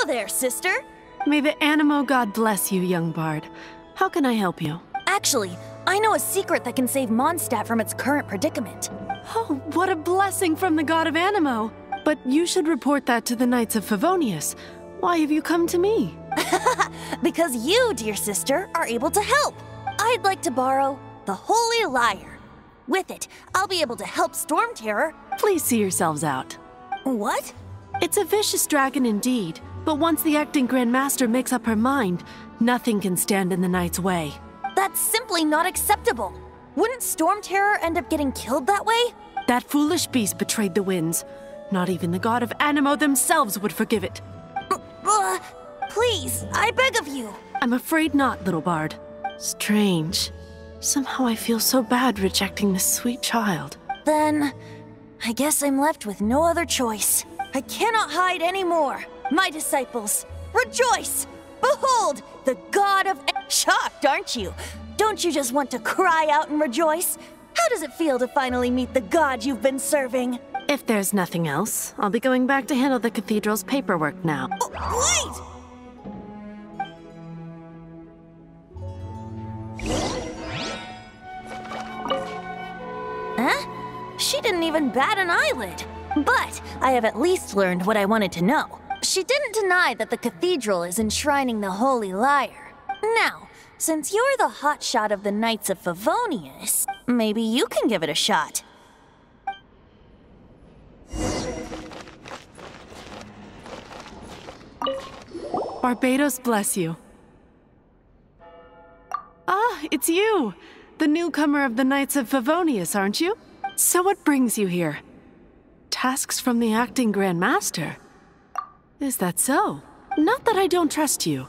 Hello there, sister! May the Animo God bless you, young bard. How can I help you? Actually, I know a secret that can save Mondstadt from its current predicament. Oh, what a blessing from the god of Animo! But you should report that to the Knights of Favonius. Why have you come to me? Because you, dear sister, are able to help. I'd like to borrow the Holy Lyre. With it, I'll be able to help Storm Terror. Please see yourselves out. What? It's a vicious dragon indeed, but once the acting Grand Master makes up her mind, nothing can stand in the Knight's way. That's simply not acceptable. Wouldn't Storm Terror end up getting killed that way? That foolish beast betrayed the winds. Not even the god of Animo themselves would forgive it. Please, I beg of you. I'm afraid not, little bard. Strange. Somehow I feel so bad rejecting this sweet child. Then, I guess I'm left with no other choice. I cannot hide anymore. My disciples, rejoice! Behold, the god of... Shocked, aren't you? Don't you just want to cry out and rejoice? How does it feel to finally meet the god you've been serving? If there's nothing else, I'll be going back to handle the cathedral's paperwork now. Oh, wait! Huh? She didn't even bat an eyelid. But I have at least learned what I wanted to know. She didn't deny that the cathedral is enshrining the Holy Lyre. Now, since you're the hotshot of the Knights of Favonius, maybe you can give it a shot. Barbados bless you. Ah, it's you! The newcomer of the Knights of Favonius, aren't you? So what brings you here? Tasks from the acting Grand Master? Is that so? Not that I don't trust you.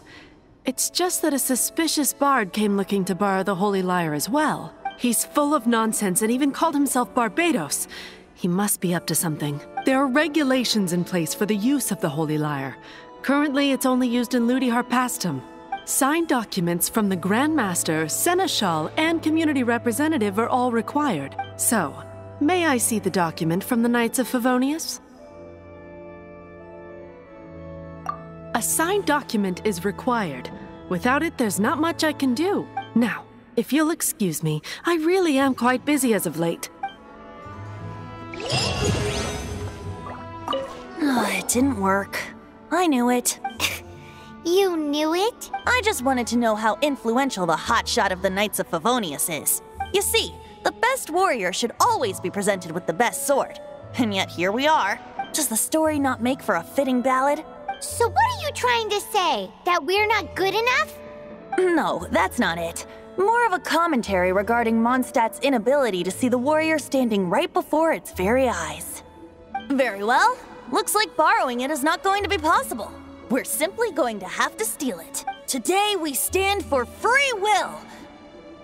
It's just that a suspicious bard came looking to borrow the Holy Lyre as well. He's full of nonsense and even called himself Barbados. He must be up to something. There are regulations in place for the use of the Holy Lyre. Currently, it's only used in Ludi Harpastum. Signed documents from the Grand Master, Seneschal, and Community Representative are all required. So, may I see the document from the Knights of Favonius? A signed document is required. Without it, there's not much I can do. Now, if you'll excuse me, I really am quite busy as of late. It didn't work. I knew it. You knew it? I just wanted to know how influential the hotshot of the Knights of Favonius is. You see, the best warrior should always be presented with the best sword. And yet here we are. Does the story not make for a fitting ballad? So what are you trying to say? That we're not good enough? No, that's not it. More of a commentary regarding Mondstadt's inability to see the warrior standing right before its very eyes. Very well. Looks like borrowing it is not going to be possible. We're simply going to have to steal it. Today we stand for free will.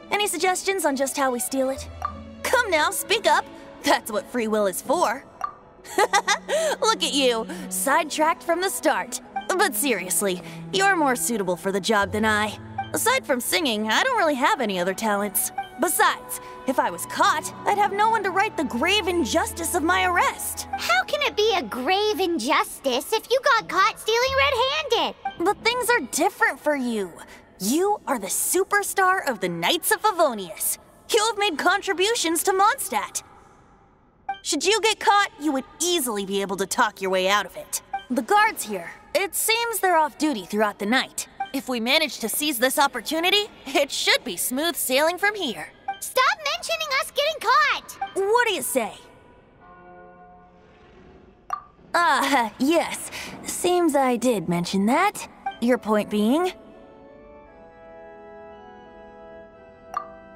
Any suggestions on just how we steal it? Come now, speak up. That's what free will is for. Look at you, sidetracked from the start. But seriously, you're more suitable for the job than I. Aside from singing, I don't really have any other talents. Besides, if I was caught, I'd have no one to right the grave injustice of my arrest. How can it be a grave injustice if you got caught stealing red-handed? But things are different for you. You are the superstar of the Knights of Favonius. You have made contributions to Mondstadt. Should you get caught, you would easily be able to talk your way out of it. The guards here, it seems they're off duty throughout the night. If we manage to seize this opportunity, it should be smooth sailing from here. Stop mentioning us getting caught! What do you say? Yes. Seems I did mention that. Your point being?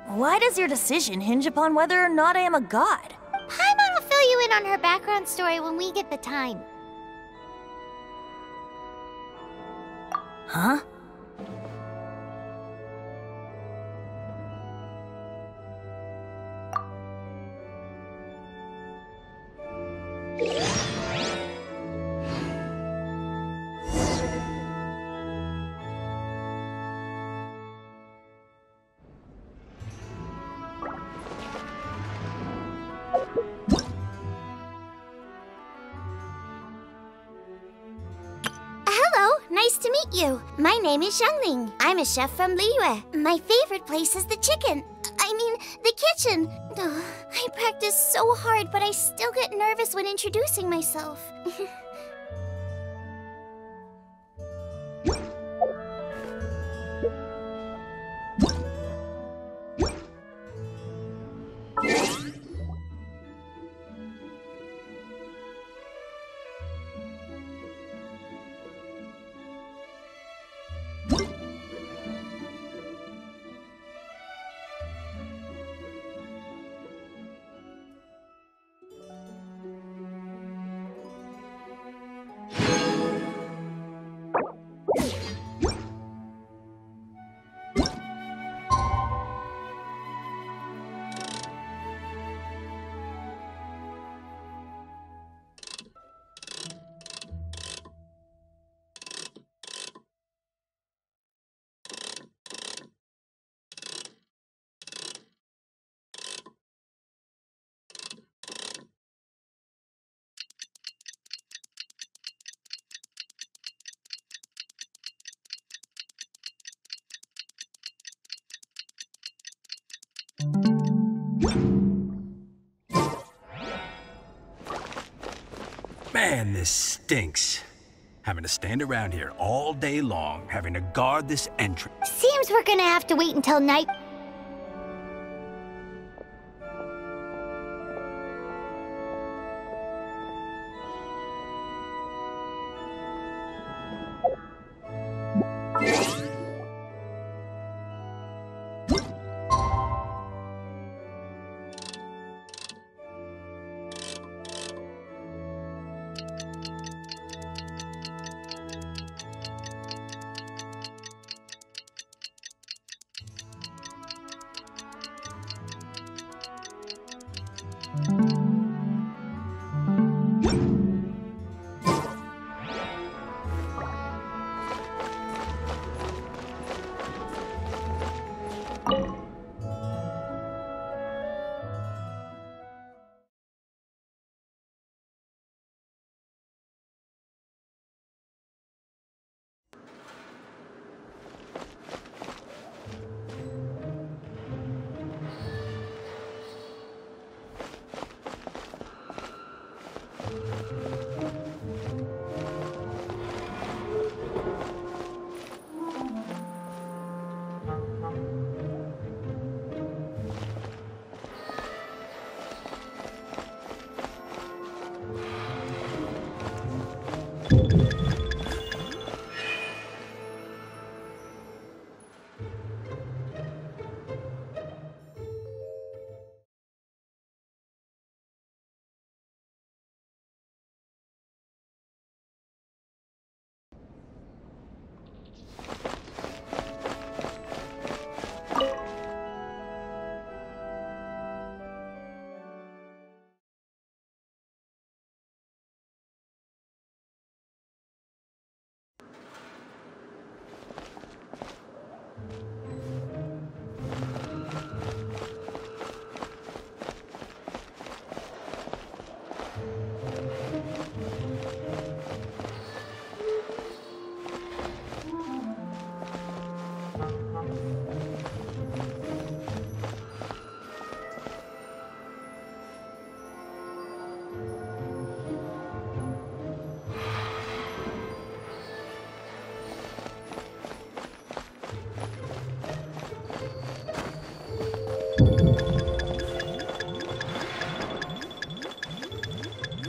Why does your decision hinge upon whether or not I am a god? Paimon will fill you in on her background story when we get the time. Huh? Hello, nice to meet you. My name is Xiangling. I'm a chef from Liyue. My favorite place is the the kitchen. I practice so hard, but I still get nervous when introducing myself. Man, this stinks. Having to stand around here all day long, having to guard this entrance. Seems we're gonna have to wait until night.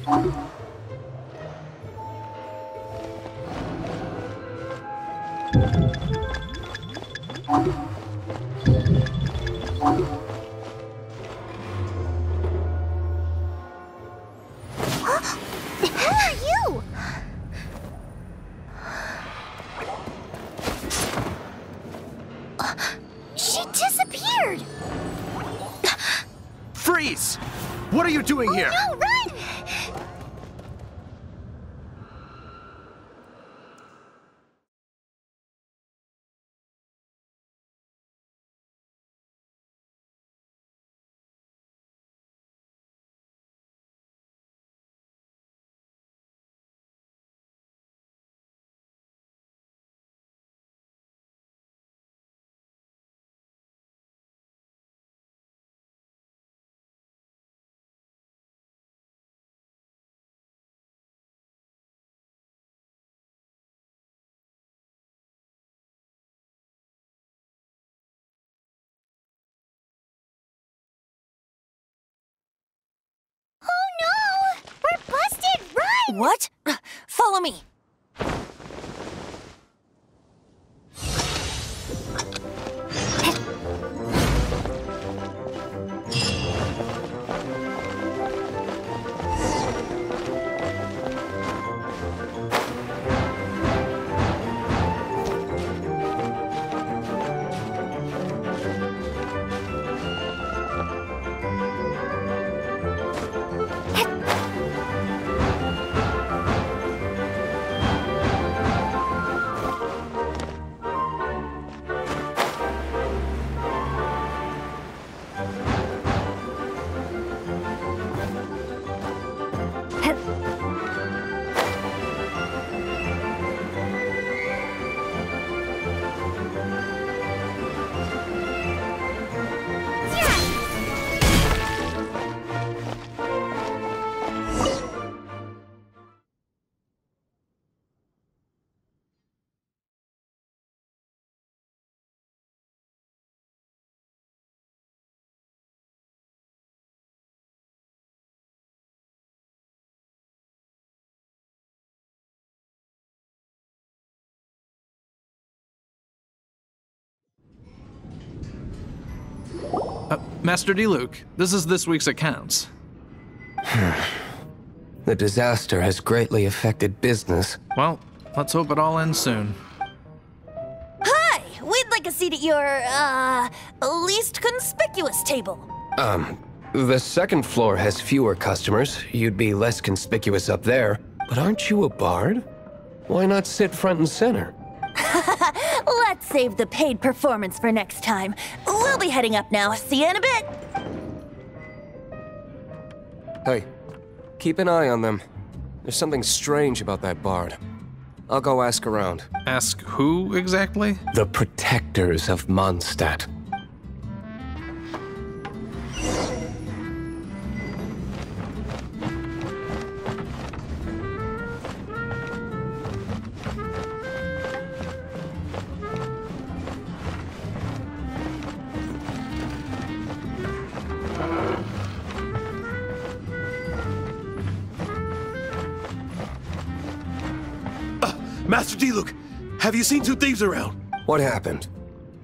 Who are you? She disappeared! Freeze! What are you doing here? No, run! what? Follow me. Master D-Luke, this is this week's accounts. The disaster has greatly affected business. Well, let's hope it all ends soon. Hi! We'd like a seat at your, least conspicuous table. The second floor has fewer customers. You'd be less conspicuous up there. But aren't you a bard? Why not sit front and center? Let's save the paid performance for next time. We'll be heading up now. See you in a bit. Hey, keep an eye on them. There's something strange about that bard. I'll go ask around. Ask who exactly? The protectors of Mondstadt. Master D-Luke, have you seen two thieves around? What happened?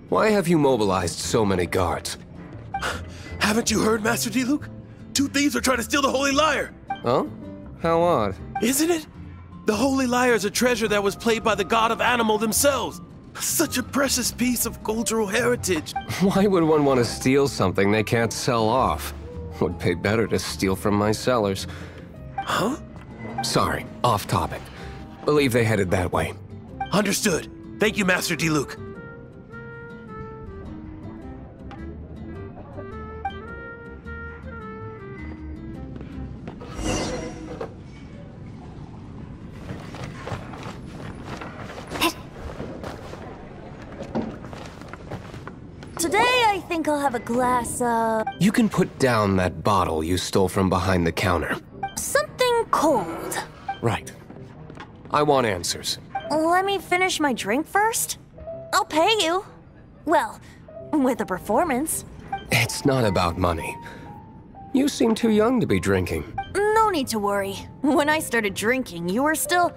Why have you mobilized so many guards? Haven't you heard, Master D-Luke? Two thieves are trying to steal the Holy Lyre. Huh? How odd. Isn't it? The Holy Lyre is a treasure that was played by the god of animal themselves. Such a precious piece of cultural heritage. Why would one want to steal something they can't sell off? Would pay better to steal from my sellers. Huh? Sorry, off topic. Believe they headed that way. Understood. Thank you, Master D-Luke. Today, I think I'll have a glass of... You can put down that bottle you stole from behind the counter. something cold. Right. I want answers. Let me finish my drink first. I'll pay you. Well, with a performance. It's not about money. You seem too young to be drinking. No need to worry. When I started drinking, you were still...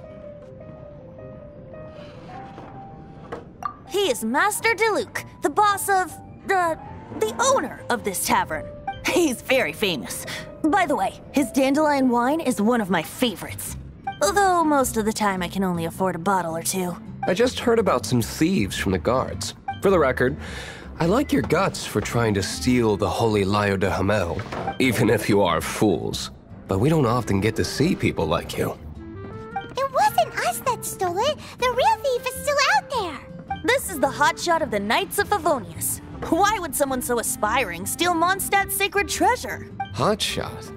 He is Master D-Luke, the boss of... the owner of this tavern. He's very famous. By the way, his dandelion wine is one of my favorites. Although most of the time I can only afford a bottle or two. I just heard about some thieves from the guards. For the record, I like your guts for trying to steal the Holy Lyre de Hamel, even if you are fools. But we don't often get to see people like you. It wasn't us that stole it. The real thief is still out there. This is the hotshot of the Knights of Favonius. Why would someone so aspiring steal Mondstadt's sacred treasure? Hotshot?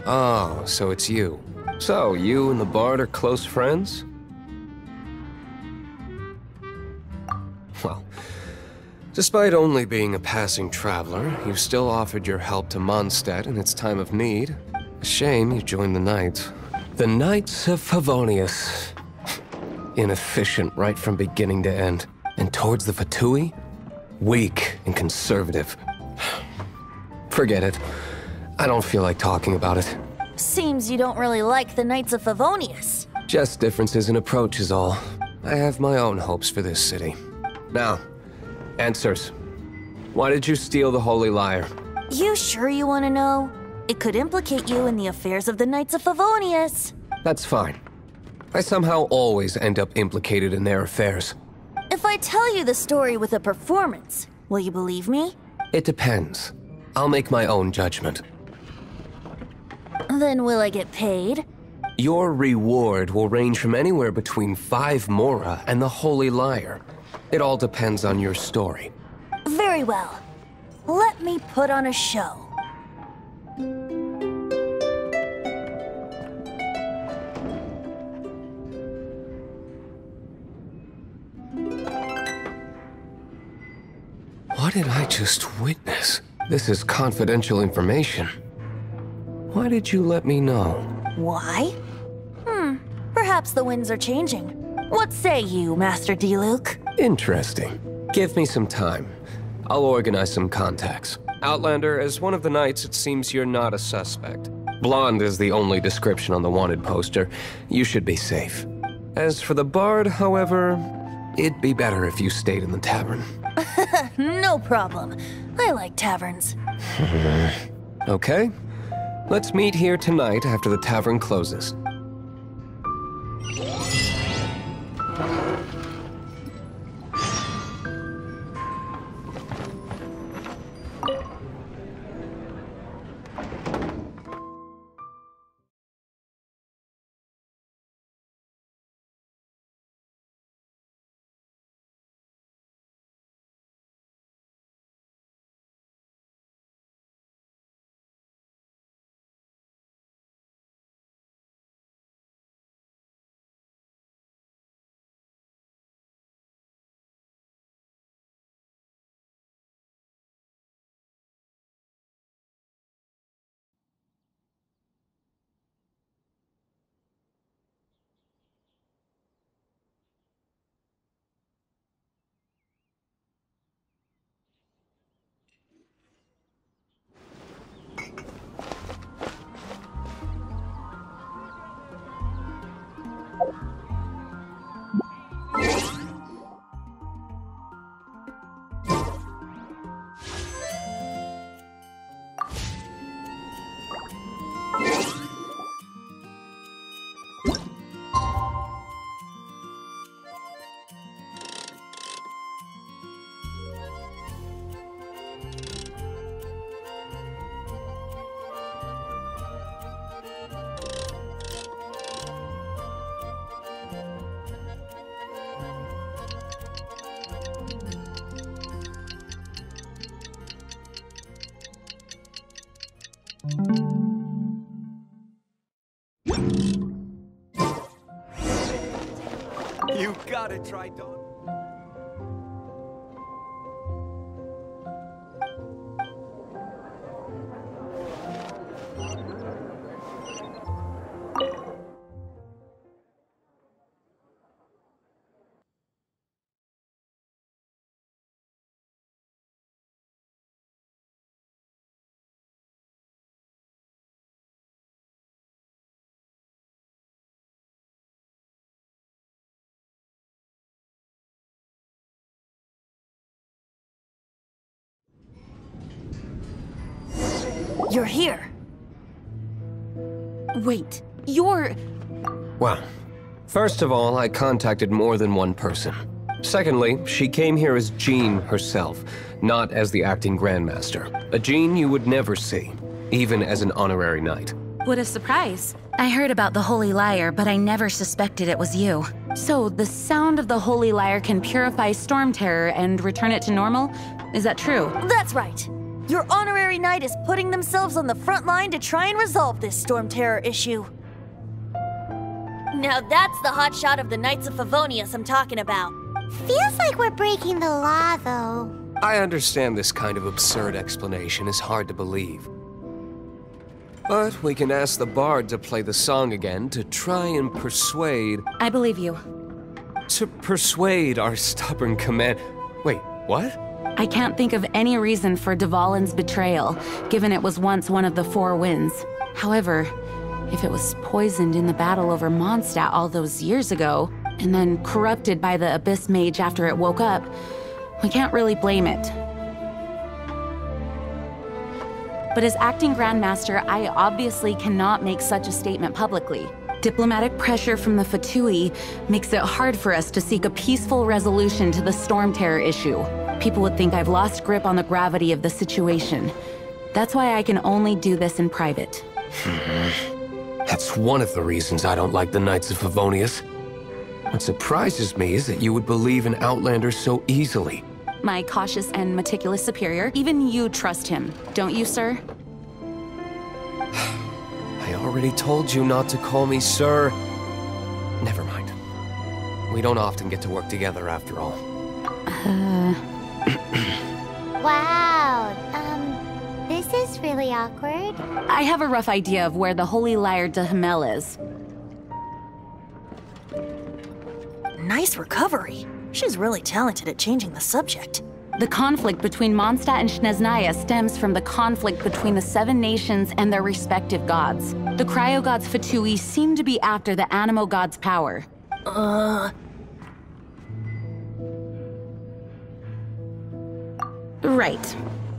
Oh, so it's you. So, you and the bard are close friends? Well, despite only being a passing traveler, you still offered your help to Mondstadt in its time of need. A shame you joined the Knights. The Knights of Favonius. Inefficient right from beginning to end. And towards the Fatui, weak and conservative. Forget it. I don't feel like talking about it. Seems you don't really like the Knights of Favonius. Just differences in approach is all. I have my own hopes for this city. Now, answers. Why did you steal the Holy Lyre? You sure you want to know? It could implicate you in the affairs of the Knights of Favonius. That's fine. I somehow always end up implicated in their affairs. If I tell you the story with a performance, will you believe me? It depends. I'll make my own judgment. Then will I get paid? Your reward will range from anywhere between 5 Mora and the Holy Lyre. It all depends on your story. Very well. Let me put on a show. What did I just witness? This is confidential information. Why did you let me know? Why? Perhaps the winds are changing. What say you, Master Diluc? Interesting. Give me some time. I'll organize some contacts. Outlander, as one of the knights, it seems you're not a suspect. Blonde is the only description on the wanted poster. You should be safe. As for the bard, however, it'd be better if you stayed in the tavern. No problem. I like taverns. Okay. Let's meet here tonight after the tavern closes. You gotta try Dawn. You're here. Wait, you're... Well, first of all, I contacted more than one person. Secondly, she came here as Jean herself, not as the acting Grandmaster. A Jean you would never see, even as an honorary knight. What a surprise. I heard about the Holy Lyre, but I never suspected it was you. So, the sound of the Holy Lyre can purify Storm Terror and return it to normal? Is that true? That's right. Your honorary knight is putting themselves on the front line to try and resolve this Storm Terror issue. Now that's the hotshot of the Knights of Favonius I'm talking about. Feels like we're breaking the law, though. I understand this kind of absurd explanation is hard to believe. But we can ask the bard to play the song again to try and persuade... I believe you. To persuade our stubborn command... Wait, what? I can't think of any reason for Dvalin's betrayal, given it was once one of the Four Winds. However, If it was poisoned in the battle over Mondstadt all those years ago, and then corrupted by the Abyss Mage after it woke up, we can't really blame it. But as acting Grandmaster, I obviously cannot make such a statement publicly. Diplomatic pressure from the Fatui makes it hard for us to seek a peaceful resolution to the Storm Terror issue. People would think I've lost grip on the gravity of the situation. That's why I can only do this in private. That's one of the reasons I don't like the Knights of Favonius. What surprises me is that you would believe in Outlander so easily. My cautious and meticulous superior, even you trust him, don't you, sir? I already told you not to call me sir. Never mind. We don't often get to work together after all. Wow, this is really awkward. I have a rough idea of where the Holy Lyre de Himmel is. Nice recovery. She's really talented at changing the subject. The conflict between Mondstadt and Snezhnaya stems from the conflict between the 7 nations and their respective gods. The cryo-gods Fatui seem to be after the Animo god's power. Right.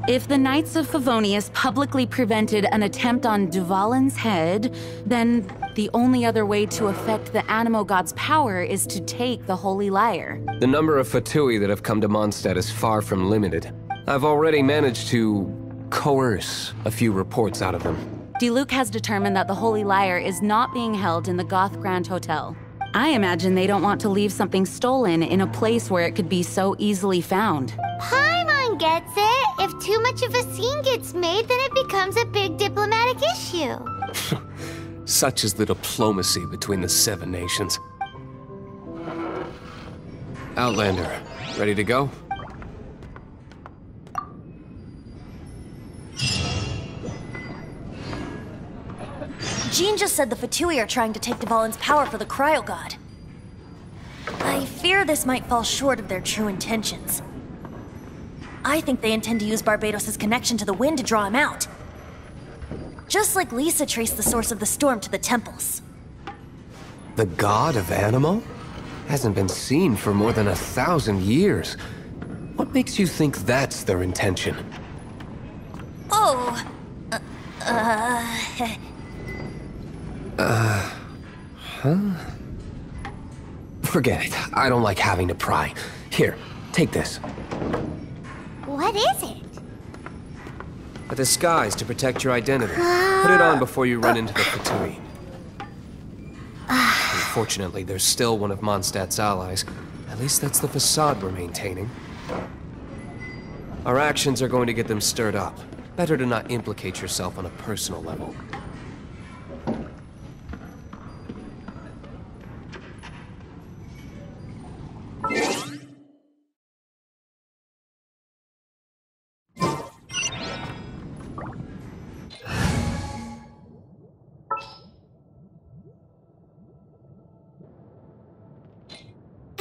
If the Knights of Favonius publicly prevented an attempt on Duvalin's head, then the only other way to affect the Animo god's power is to take the Holy Lyre. The number of Fatui that have come to Mondstadt is far from limited. I've already managed to coerce a few reports out of them. Diluc has determined that the Holy Lyre is not being held in the Goth Grand Hotel. I imagine they don't want to leave something stolen in a place where it could be so easily found. Paimon gets it. If too much of a scene gets made, then it becomes a big diplomatic issue. Such is the diplomacy between the 7 nations. Outlander, ready to go? Jean just said the Fatui are trying to take Duvalin's power for the Cryo God. I fear this might fall short of their true intentions. I think they intend to use Barbados' connection to the wind to draw him out. Just like Lisa traced the source of the storm to the temples. The god of Animo? Hasn't been seen for more than 1,000 years. What makes you think that's their intention? Oh, Forget it. I don't like having to pry. Here, take this. What is it? A disguise to protect your identity. Put it on before you run into the Fatui. Unfortunately, there's still one of Mondstadt's allies. At least that's the facade we're maintaining. Our actions are going to get them stirred up. Better to not implicate yourself on a personal level.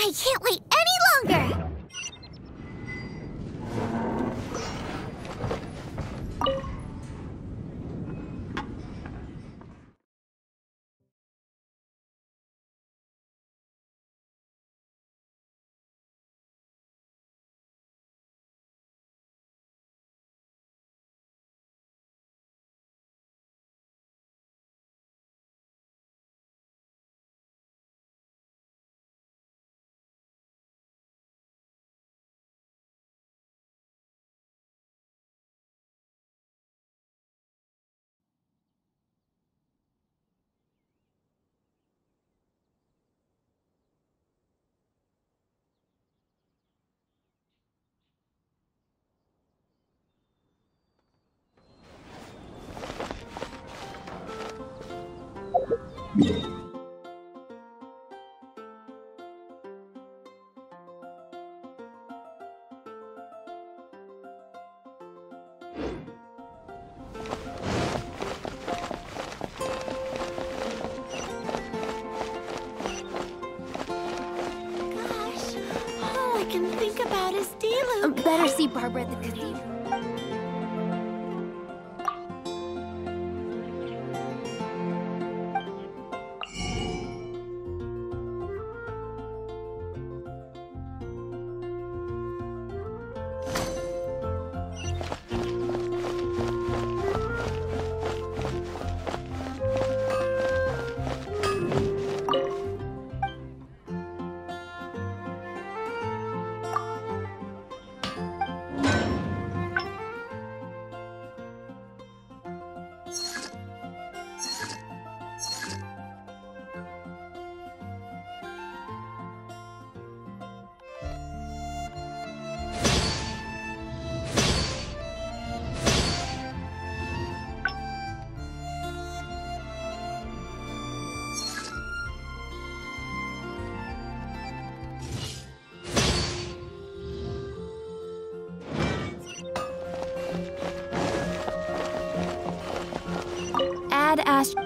I can't wait any longer! Better see Barbara at the cathedral. Dad asked...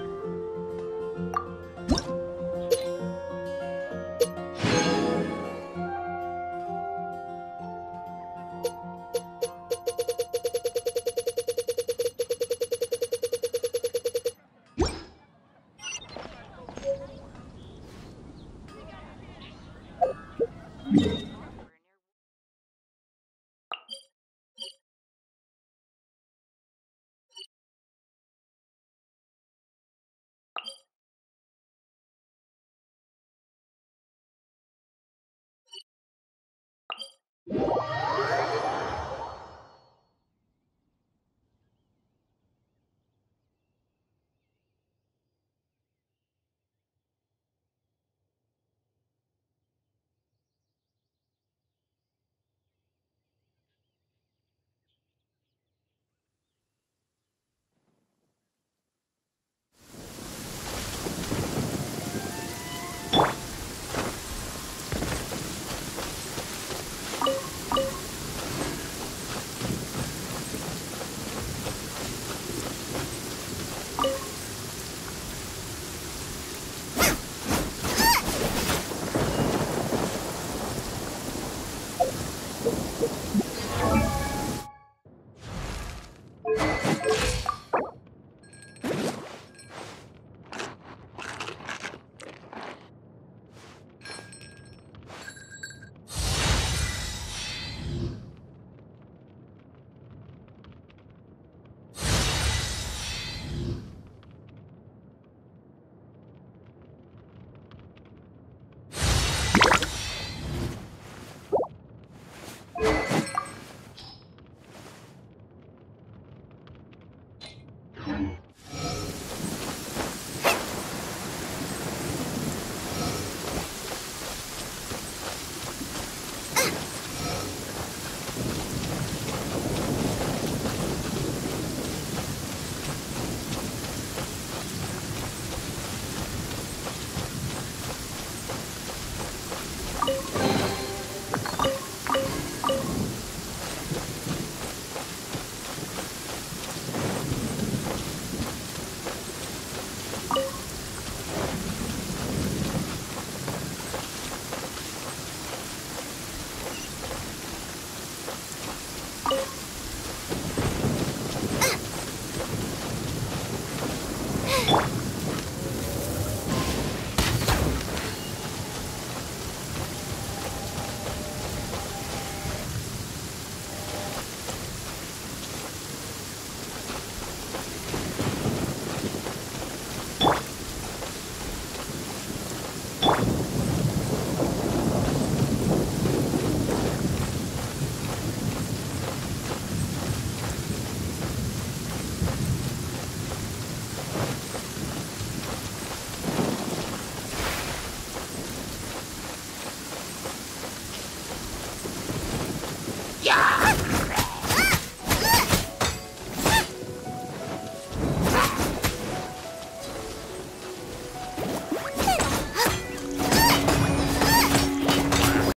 Yeah!